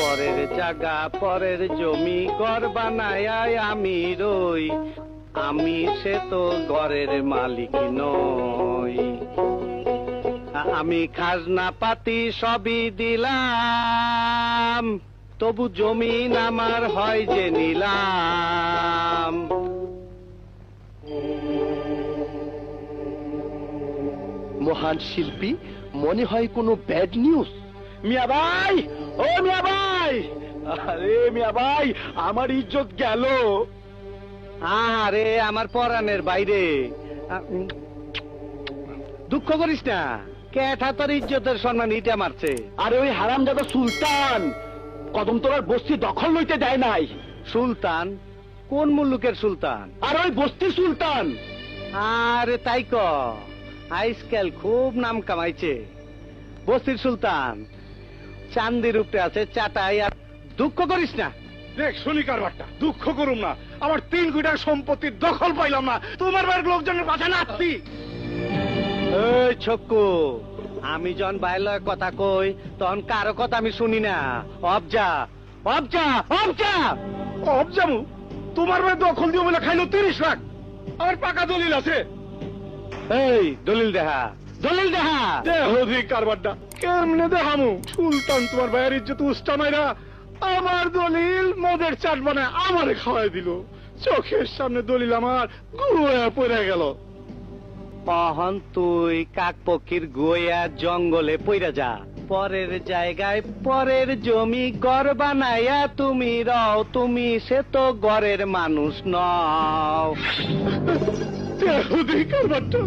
পরের জায়গা পরের জমি ঘর বানায় আমি রই, আমি সে তো ঘরের মালিক নই। আমি খাজনা পাতি সবই দিলাম, তবু জমিন আমার হয় যে নিলাম। মহান শিল্পী, মনে হয় কোনো ব্যাড নিউজ। মিয়া ভাই, ও মিয়া ভাই, আরে মিয়া ভাই, আমার ইজ্জত গেল। আরে আমার পরাণের বাইরে, দুঃখ করিস না, ক্যাঠা তোর ইজ্জতের সম্মান ইটা মারছে। আরে ওই হারামজাদা সুলতান কদমতলার বস্তি দখল লইতে দেয় নাই। সুলতান? কোন মুলুকের সুলতান? আর ওই বস্তির সুলতান। আরে তাই ক, আজকাল খুব নাম কামাইছে বস্তির সুলতান। চান্দির উপরে আছে চাটাই। আর দুঃখ করিস না। দেখ শুনি কারবারটা, দুঃখ করুম না, আমার 3 কোটি সম্পত্তির দখল পাইলাম না, তোমার বাড়ির লোকজনের পাশে নাচছি। এই ছক্কু, আমি যখন বাইরের কথা কই তখন কারো কথা আমি শুনি না। অবজা অবজা অবজা অবজামু, তোমার বাড়ি দখল দিয়ে বলে খাইলো 30 লাখ, আমার পাকা দলিল আছে। এই দলিল দেখা, দলিল দেখা। দেহদি কারবারটা কেমনে দেখামু? সুলতান তোমার ভাইয়ের ইজ্জত উস্টা মাইরা আমার দলিল মদের চাট বানায় আমারে খাওয়াই দিল। চোখের সামনে দলিল আমার গুয়া পড়ে গেল। অহন তুই কাকপক্ষীর গোয়া জঙ্গলে পইরা যা, পরের জায়গায় পরের জমি ঘর বানাইয়া তুমি রও, তুমি সে তো ঘরের মানুষ নও। দেহদি কারবারটা